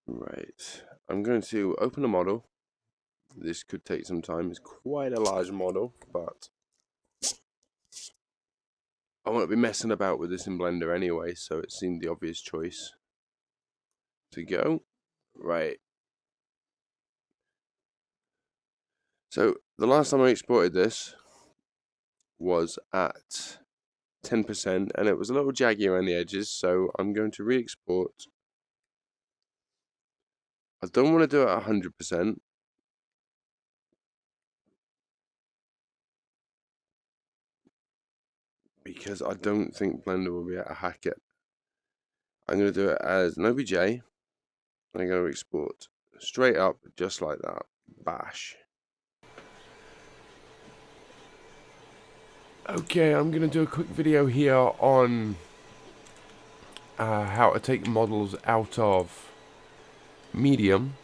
Right, I'm going to open a model. This could take some time. It's quite a large model, but I won't be messing about with this in Blender anyway, so it seemed the obvious choice to go. Right. So the last time I exported this was at 10%, and it was a little jaggy around the edges, so I'm going to re-export. I don't want to do it at 100%. Because I don't think Blender will be able to hack it. I'm going to do it as an OBJ. I'm going to export straight up, just like that. Bash. Okay, I'm going to do a quick video here on how to take models out of medium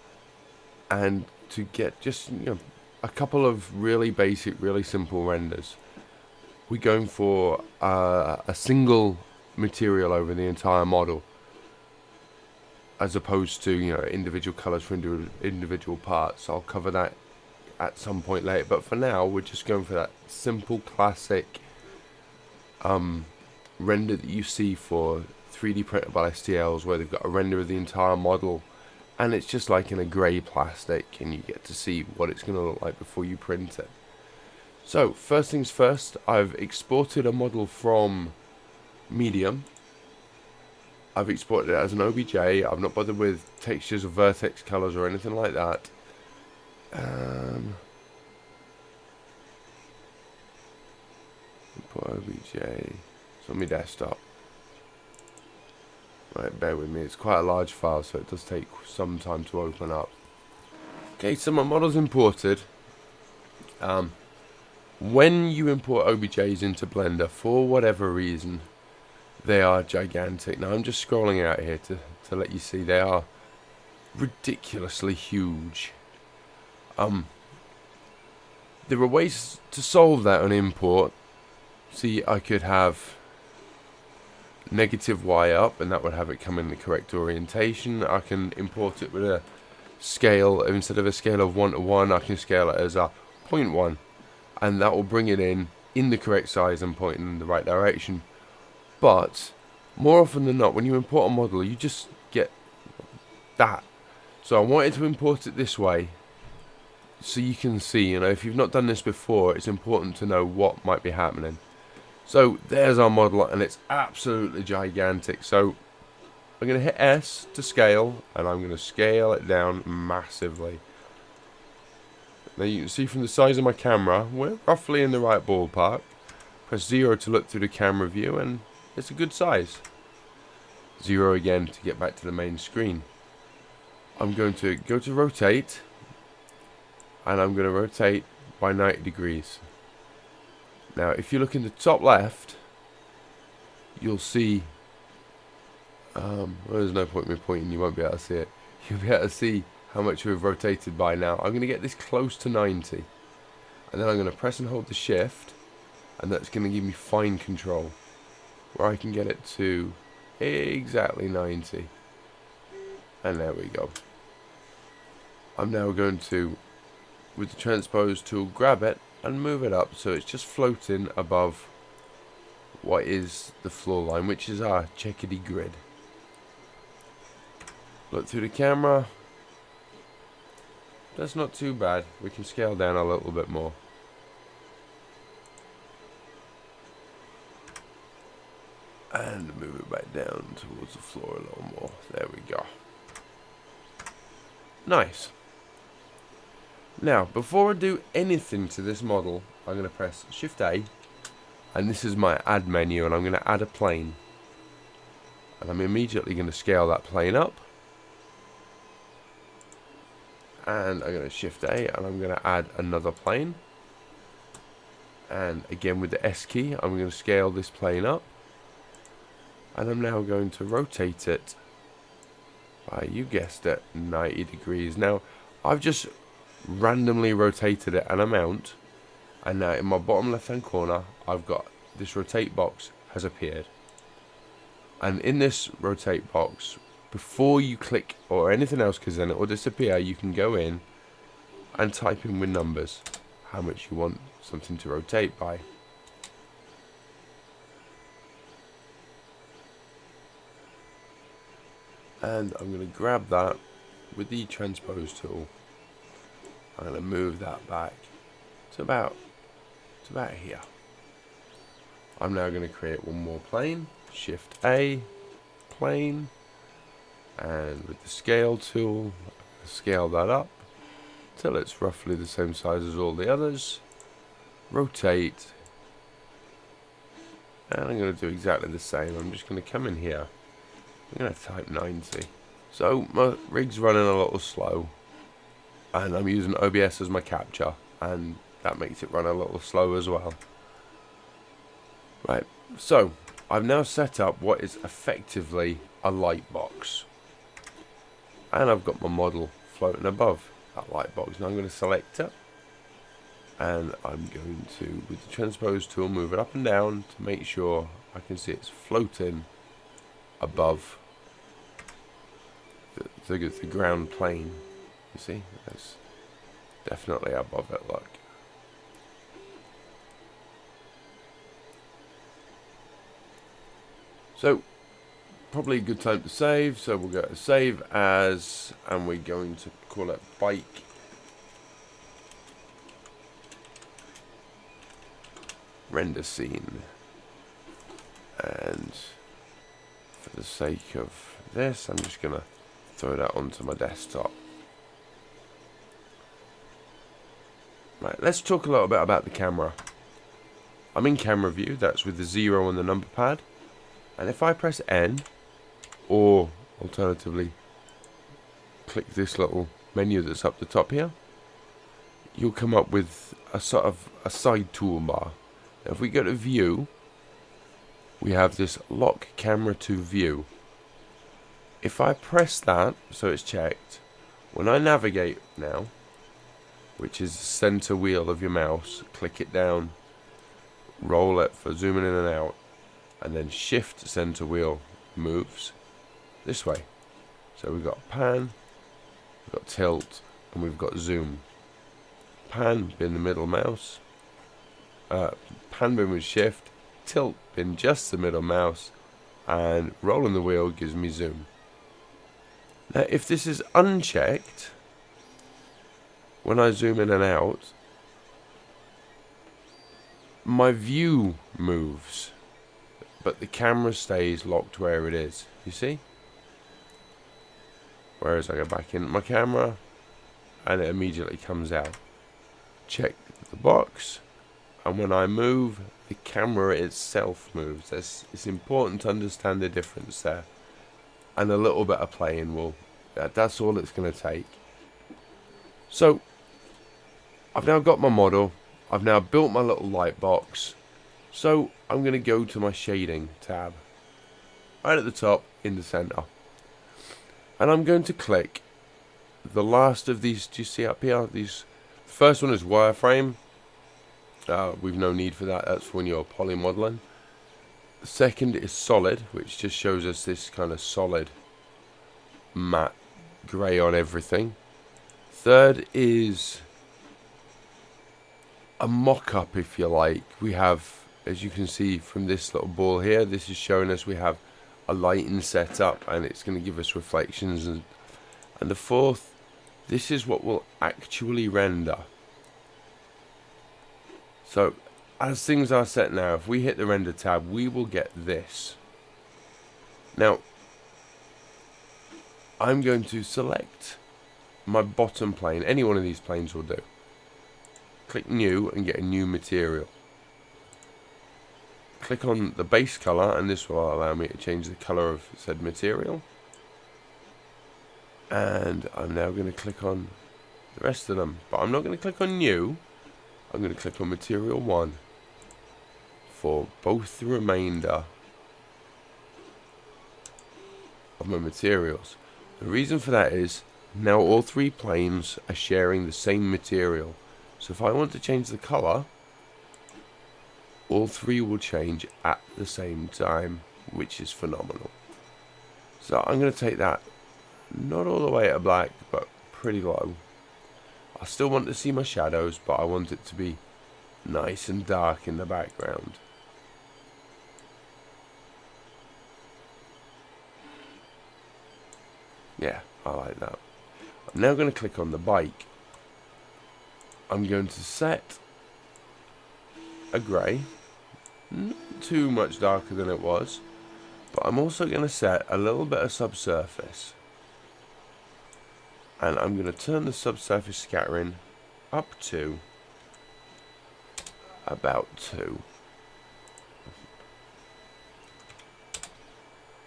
and to get just a couple of really basic, really simple renders. We're going for a single material over the entire model, as opposed to individual colors for individual parts. I'll cover that at some point later, but for now we're just going for that simple classic render that you see for 3D printable STLs, where they've got a render of the entire model and it's just like in a grey plastic, and you get to see what it's going to look like before you print it. So first things first, I've exported a model from medium. I've exported it as an OBJ. I've not bothered with textures or vertex colors or anything like that. Import OBJ. It's on my desktop. Right, bear with me. It's quite a large file, so it does take some time to open up. Okay, so my model's imported. When you import OBJs into Blender, for whatever reason, they are gigantic. Now I'm just scrolling out here to let you see they are ridiculously huge. There are ways to solve that on import. See, I could have negative Y up, and that would have it come in the correct orientation. I can import it with a scale. Instead of a scale of 1 to 1, I can scale it as a 0.1, and that will bring it in the correct size and pointing in the right direction. But more often than not, when you import a model, you just get that. So I wanted to import it this way, so you can see, if you've not done this before, it's important to know what might be happening. So there's our model, and it's absolutely gigantic. So I'm going to hit S to scale, and I'm going to scale it down massively. Now you can see from the size of my camera, we're roughly in the right ballpark. Press 0 to look through the camera view, and it's a good size. 0 again to get back to the main screen. I'm going to go to rotate, and I'm going to rotate by 90 degrees. Now if you look in the top left, you'll see, well, there's no point in me pointing, you won't be able to see it. You'll be able to see how much we've rotated by now. I'm going to get this close to 90, and then I'm going to press and hold the shift, and that's going to give me fine control, where I can get it to exactly 90. And there we go. I'm now going to, with the transpose tool, grab it and move it up so it's just floating above what is the floor line, which is our checkedy grid. Look through the camera. That's not too bad. We can scale down a little bit more. And move it back down towards the floor a little more. There we go. Nice. Now, before I do anything to this model, I'm going to press Shift A, and this is my add menu, and I'm going to add a plane. And I'm immediately going to scale that plane up. And I'm going to Shift A, and I'm going to add another plane. And again with the S key, I'm going to scale this plane up. And I'm now going to rotate it by, you guessed it, 90 degrees. Now, I've just randomly rotated it an amount, and now in my bottom left hand corner I've got this rotate box has appeared, and in this rotate box before you click or anything else, because then it will disappear, you can go in and type in with numbers how much you want something to rotate by. And I'm going to grab that with the transpose tool. I'm going to move that back to about here. I'm now going to create one more plane. Shift A, plane, and with the scale tool, scale that up till it's roughly the same size as all the others. Rotate, and I'm going to do exactly the same. I'm just going to come in here. I'm going to type 90. So my rig's running a little slow, and I'm using OBS as my capture, and that makes it run a little slow as well. Right, so I've now set up what is effectively a light box, and I've got my model floating above that light box. Now I'm going to select it, and I'm going to, with the transpose tool, move it up and down to make sure I can see it's floating above the ground plane. You see, that's definitely above it. Look. So probably a good time to save. So we'll go to save as, and we're going to call it bike. Render scene. And for the sake of this, I'm just going to throw that onto my desktop. Right, let's talk a little bit about the camera. I'm in camera view, that's with the 0 on the number pad. And if I press N, or alternatively click this little menu that's up the top here, you'll come up with a sort of a side toolbar. Now if we go to view, we have this lock camera to view. If I press that, so it's checked, when I navigate now, which is the center wheel of your mouse, click it down, roll it for zooming in and out, and then shift center wheel moves this way. So we've got pan, we've got tilt, and we've got zoom. Pan being the middle mouse, pan being with shift, tilt being just the middle mouse, and rolling the wheel gives me zoom. Now if this is unchecked, when I zoom in and out, my view moves, but the camera stays locked where it is, you see? Whereas I go back in my camera, and it immediately comes out. Check the box, and when I move, the camera itself moves. It's important to understand the difference there. And a little bit of playing will, that's all it's going to take. So, I've now got my model, I've now built my little light box, so I'm going to go to my shading tab, right at the top in the center, and I'm going to click the last of these. Do you see up here? These, the first one is wireframe. We've no need for that, that's when you're poly modeling. The second is solid, which just shows us this kind of solid matte grey on everything. Third is a mock-up, if you like. We have, as you can see from this little ball here, this is showing us we have a lighting setup, and it's going to give us reflections. And the fourth, this is what will actually render. So as things are set now, if we hit the render tab, we will get this. Now I'm going to select my bottom plane. Any one of these planes will do. Click new and get a new material. Click on the base color, and this will allow me to change the color of said material. And I'm now going to click on the rest of them, but I'm not going to click on new. I'm going to click on material 1 for both the remainder of my materials. The reason for that is now all three planes are sharing the same material. So if I want to change the color, all three will change at the same time, which is phenomenal. So I'm going to take that not all the way to black, but pretty low. I still want to see my shadows, but I want it to be nice and dark in the background. Yeah, I like that. I'm now going to click on the bike. I'm going to set a grey, not too much darker than it was, but I'm also going to set a little bit of subsurface. And I'm going to turn the subsurface scattering up to about 2.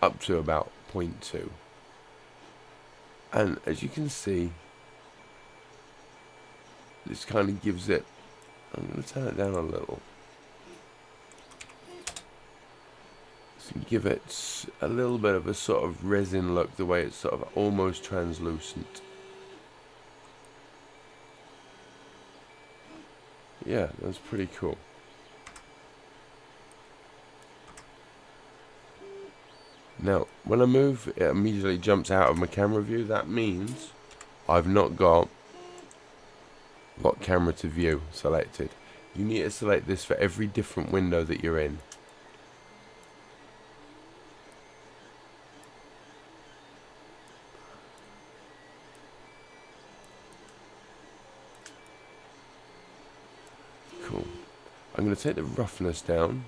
Up to about 0.2. And as you can see, this kind of gives it, I'm going to turn it down a little. So give it a little bit of a sort of resin look, the way it's sort of almost translucent. Yeah, that's pretty cool. Now, when I move, it immediately jumps out of my camera view. That means I've not got lock camera to view selected. You need to select this for every different window that you're in. Cool. I'm going to take the roughness down.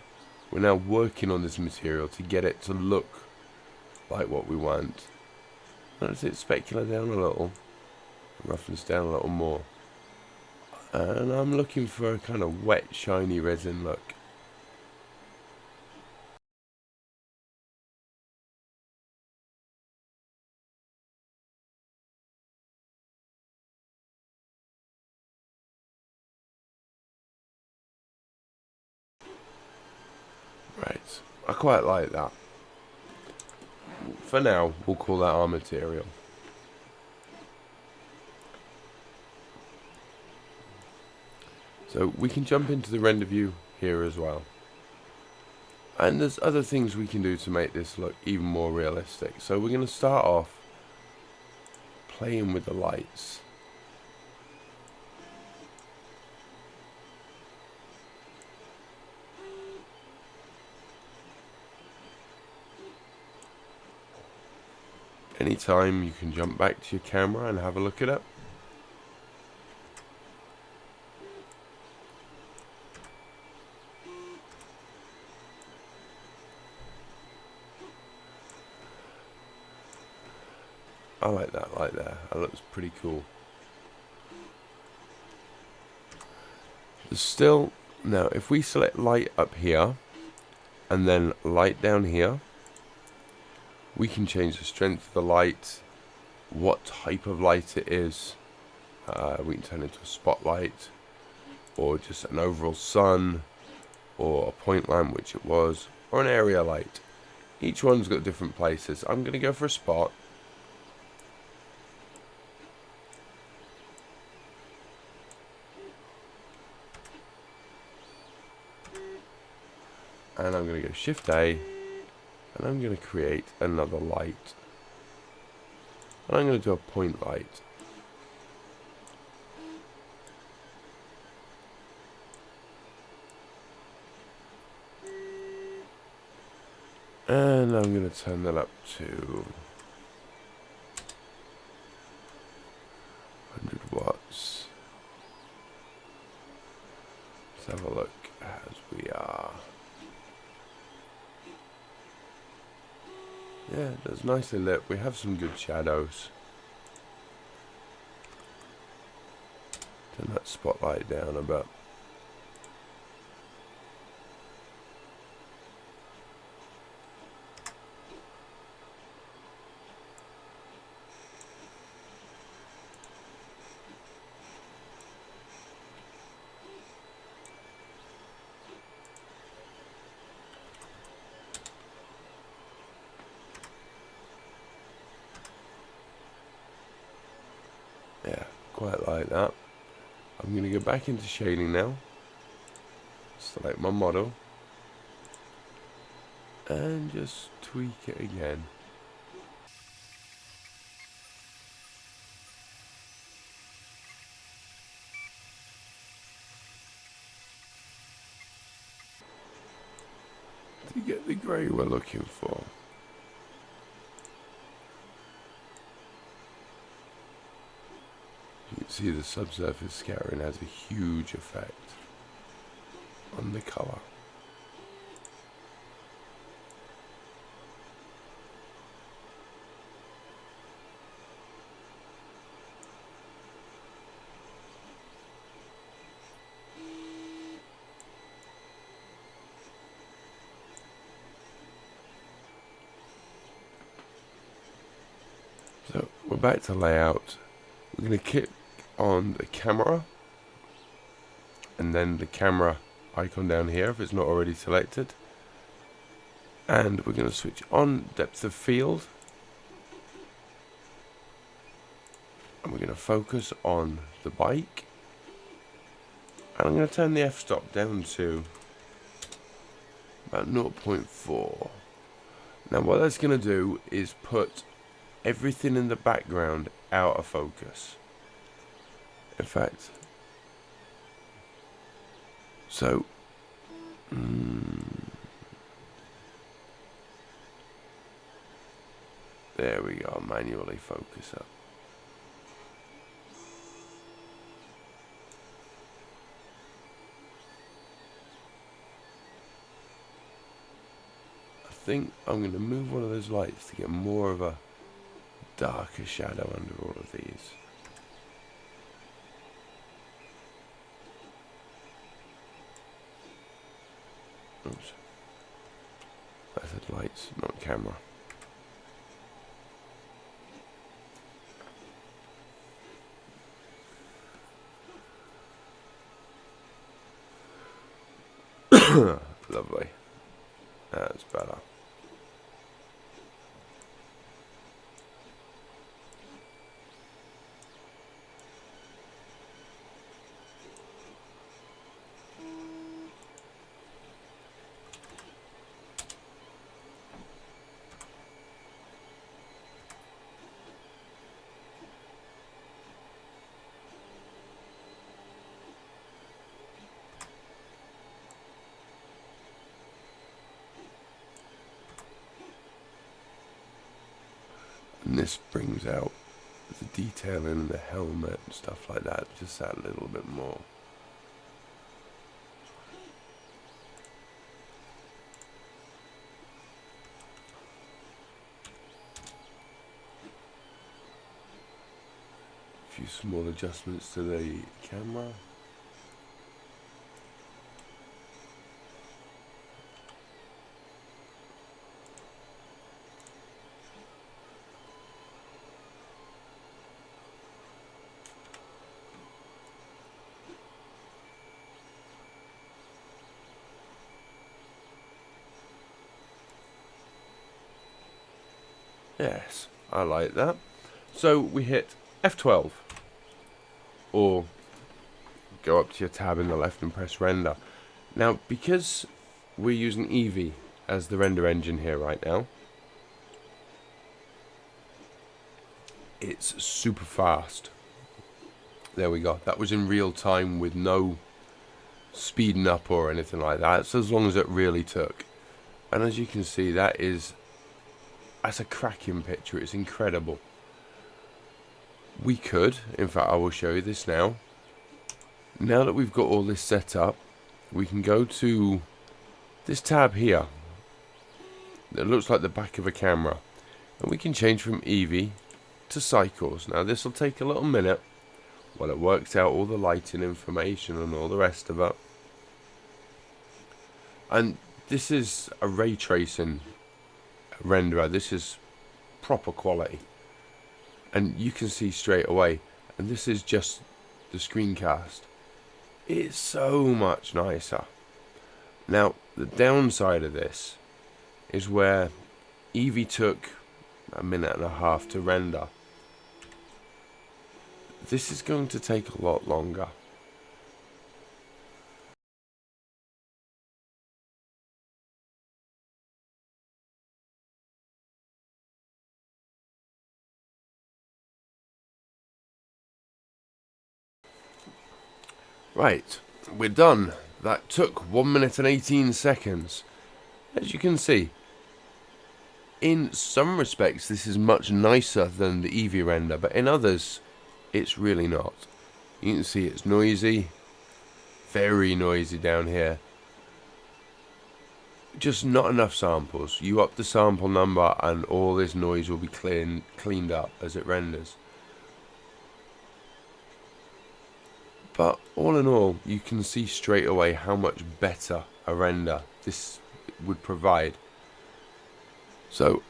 We're now working on this material to get it to look like what we want. I'm going to take specular down a little, roughness down a little more. And I'm looking for a kind of wet, shiny resin look. Right, I quite like that. For now, we'll call that our material. So we can jump into the render view here as well. And there's other things we can do to make this look even more realistic. So we're going to start off playing with the lights. Anytime you can jump back to your camera and have a look at it. I like that light there. That looks pretty cool. There's still, now if we select light up here and then light down here, we can change the strength of the light, what type of light it is. We can turn it into a spotlight, or just an overall sun, or a point lamp, which it was, or an area light. Each one's got different places. I'm going to go for a spot. And I'm going to go Shift A, and I'm going to create another light. And I'm going to do a point light. And I'm going to turn that up to 100 watts. Let's have a look as we are. Yeah, that's nicely lit. We have some good shadows. Turn that spotlight down a bit. Yeah, quite like that. I'm going to go back into shading now. Select my model. And just tweak it again. to get the grey we're looking for. You can see the subsurface scattering has a huge effect on the colour. So we're back to layout. We're going to click on the camera and then the camera icon down here if it's not already selected, and we're going to switch on depth of field, and we're going to focus on the bike, and I'm going to turn the f-stop down to about 0.4. Now what that's going to do is put everything in the background out of focus. In fact, so there we go, manually focus up. I think I'm going to move one of those lights to get more of a darker shadow under all of these. Oops. I said lights, not camera. Lovely. That's better. And this brings out the detail in the helmet and stuff like that, just that little bit more. A few small adjustments to the camera. Yes, I like that. So we hit F12, or go up to your tab in the left and press render. Now, because we're using Eevee as the render engine here right now, it's super fast. There we go. That was in real time with no speeding up or anything like that. So as long as it really took. And as you can see, that's a cracking picture. It's incredible. We could, in fact, I will show you this now. Now that we've got all this set up, we can go to this tab here that looks like the back of a camera, and we can change from Eevee to cycles. Now this will take a little minute while it works out all the lighting information and all the rest of it. And this is a ray tracing renderer. This is proper quality, and you can see straight away. And this is just the screencast. It's so much nicer. Now the downside of this is where Eevee took a minute and a half to render. This is going to take a lot longer. Right, we're done. That took 1 minute and 18 seconds. As you can see, in some respects this is much nicer than the Eevee render, but in others it's really not. You can see it's noisy, very noisy down here. Just not enough samples. You up the sample number and all this noise will be cleaned up as it renders. But all in all, you can see straight away how much better a render this would provide. So,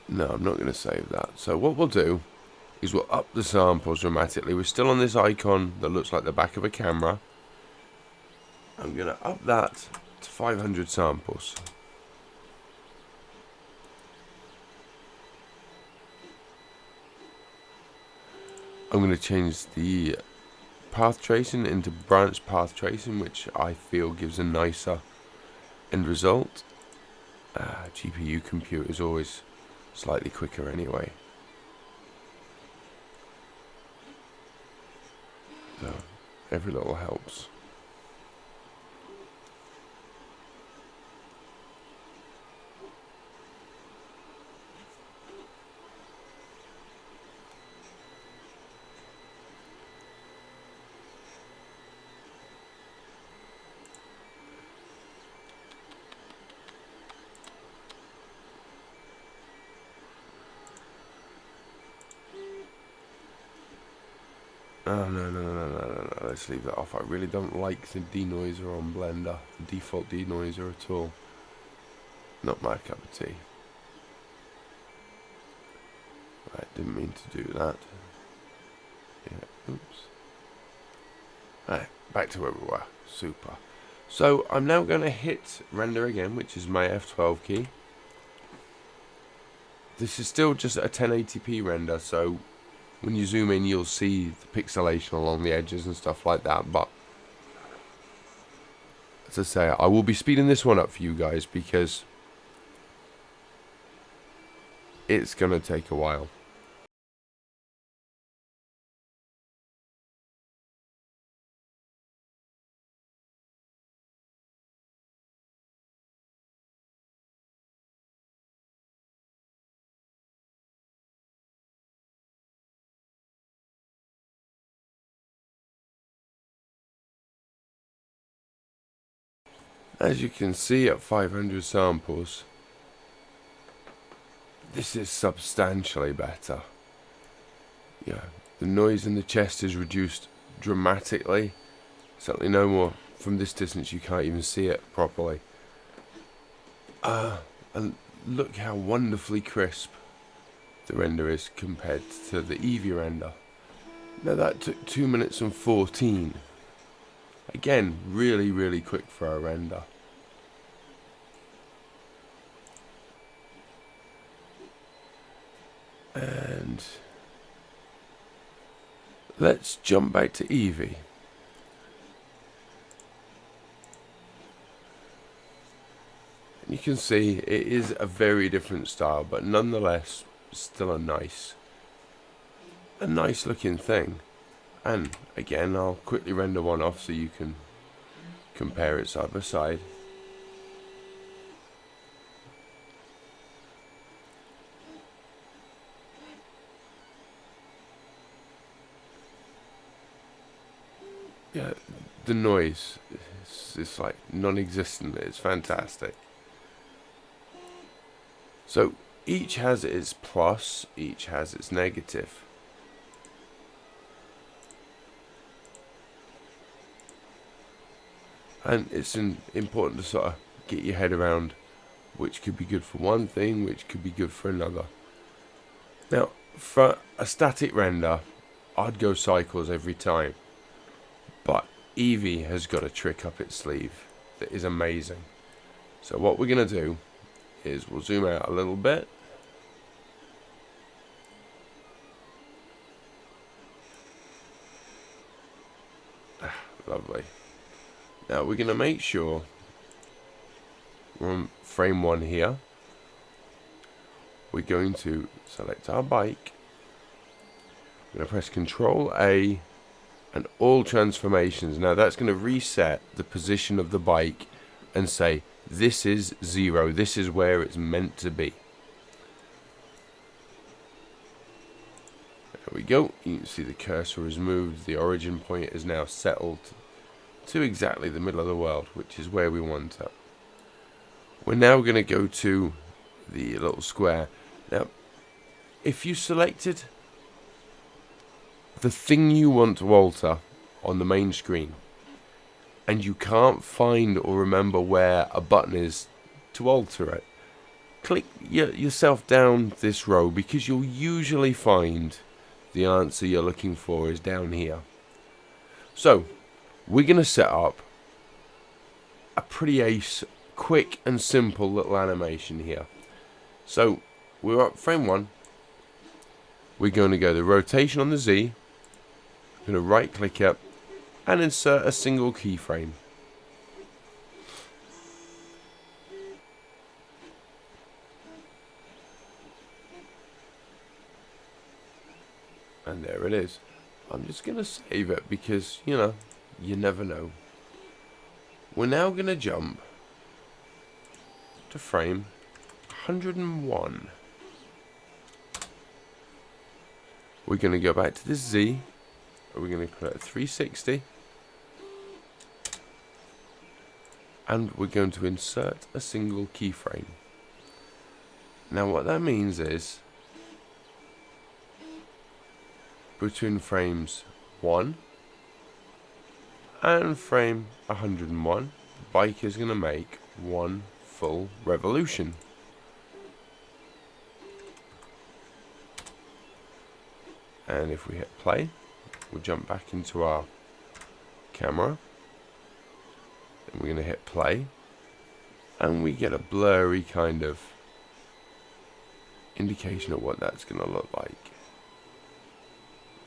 no, I'm not going to save that. So what we'll do is we'll up the samples dramatically. We're still on this icon that looks like the back of a camera. I'm going to up that to 500 samples. I'm going to change the path tracing into branch path tracing, which I feel gives a nicer end result. GPU compute is always slightly quicker anyway. So every little helps. Oh, no, let's leave that off. I really don't like the denoiser on Blender, the default denoiser at all. Not my cup of tea. Right, didn't mean to do that. Yeah, oops. Right, back to where we were. Super. So, I'm now going to hit render again, which is my F12 key. This is still just a 1080p render, so when you zoom in, you'll see the pixelation along the edges and stuff like that. But as I say, I will be speeding this one up for you guys because it's going to take a while. As you can see at 500 samples, this is substantially better. Yeah, the noise in the chest is reduced dramatically. Certainly no more. From this distance you can't even see it properly. And look how wonderfully crisp the render is compared to the Eevee render. Now that took 2 minutes and 14. Again, really quick for a render. And let's jump back to Eevee. And you can see it is a very different style, but nonetheless still a nice looking thing. And again, I'll quickly render one off so you can compare it side by side. Yeah, the noise is like non-existent. It's fantastic. So each has its plus, each has its negative. And it's important to sort of get your head around which could be good for one thing, which could be good for another. Now, for a static render, I'd go cycles every time. But Eevee has got a trick up its sleeve that is amazing. So what we're going to do is we'll zoom out a little bit. Lovely. Now we're going to make sure we're on frame 1 here. We're going to select our bike. I'm going to press Control A and all transformations. Now that's going to reset the position of the bike and say this is 0, this is where it's meant to be. There we go. You can see the cursor has moved, the origin point is now settled to exactly the middle of the world, which is where we want it. We're now going to go to the little square. Now if you selected the thing you want to alter on the main screen and you can't find or remember where a button is to alter it, click yourself down this row, because you'll usually find the answer you're looking for is down here. So we're going to set up a pretty ace, quick and simple little animation here. So we're at frame 1. We're going to go the rotation on the Z. We're going to right click it and insert a single keyframe. And there it is. I'm just going to save it because, you know, you never know. We're now going to jump to frame 101. We're going to go back to this Z. We're going to put it at 360. And we're going to insert a single keyframe. Now what that means is, between frames 1 and frame 101, the bike is going to make one full revolution. And if we hit play, we'll jump back into our camera. And we're going to hit play. And we get a blurry kind of indication of what that's going to look like.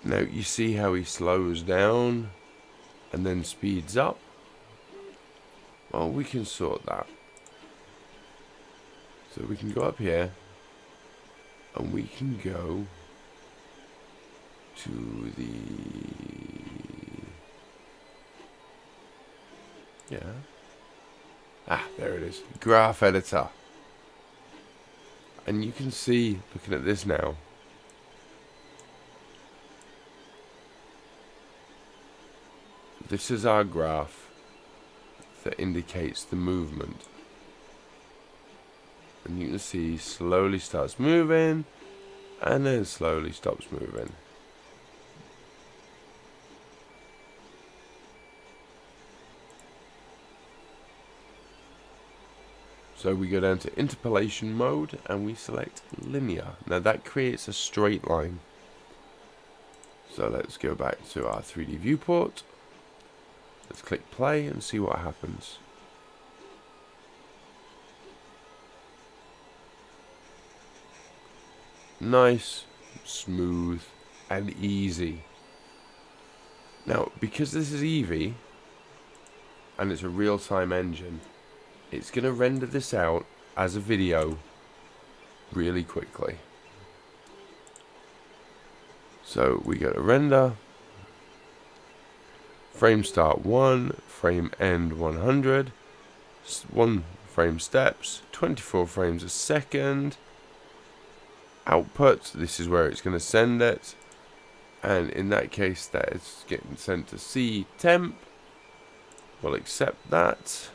Now you see how he slows down and then speeds up. Well, we can sort that. So we can go up here and we can go to the, there it is, graph editor. And you can see, looking at this now, this is our graph that indicates the movement. And you can see slowly starts moving and then slowly stops moving. So we go down to interpolation mode and we select linear. Now that creates a straight line. So let's go back to our 3D viewport. Let's click play and see what happens. Nice, smooth, and easy. Now, because this is Eevee, and it's a real-time engine, it's going to render this out as a video really quickly. So we go to render, frame start 1, frame end 100, 1 frame steps, 24 frames a second. Output, this is where it's going to send it, and in that case that is getting sent to C temp. We'll accept that.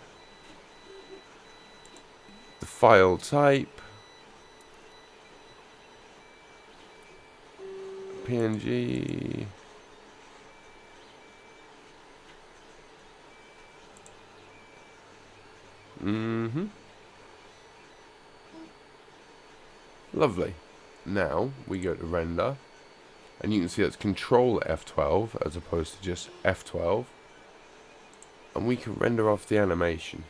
The file type, PNG. Lovely. Now we go to render, and you can see that's Control F12 as opposed to just F12, and we can render off the animation,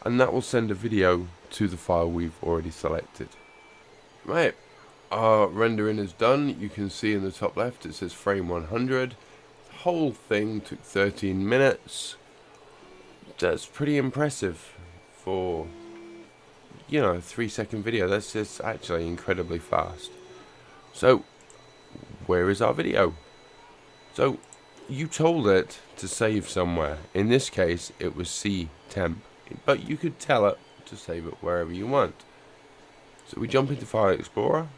and that will send a video to the file we've already selected. Right, our rendering is done. You can see in the top left it says frame 100. The whole thing took 13 minutes. That's pretty impressive for, you know, a 3-second video. That's just actually incredibly fast. So where is our video? So you told it to save somewhere. In this case, it was C temp, but you could tell it to save it wherever you want. So we jump into File Explorer,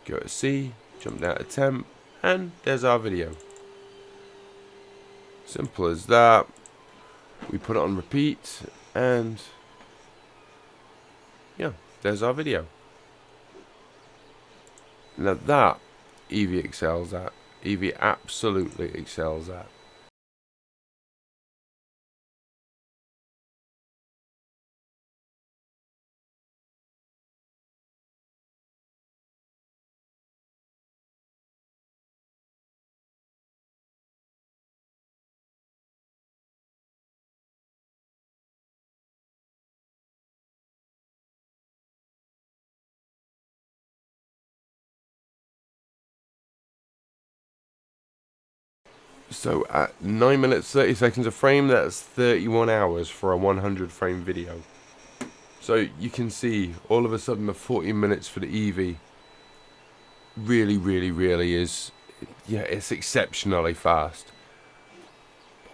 go to C, jump down to temp, and there's our video. Simple as that. We put it on repeat, and yeah, there's our video. Now that Eevee excels at. Eevee absolutely excels at. So at 9 minutes 30 seconds a frame, that's 31 hours for a 100 frame video. So you can see all of a sudden the 40 minutes for the Eevee really is, yeah, it's exceptionally fast.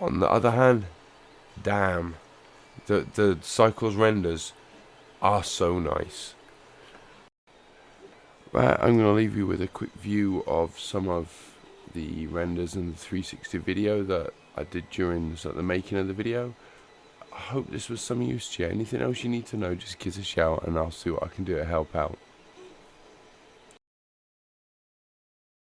On the other hand, damn, the Cycles renders are so nice. Right, I'm going to leave you with a quick view of some of the renders in the 360 video that I did during the making of the video. I hope this was some use to you. Anything else you need to know, just give us a shout and I'll see what I can do to help out.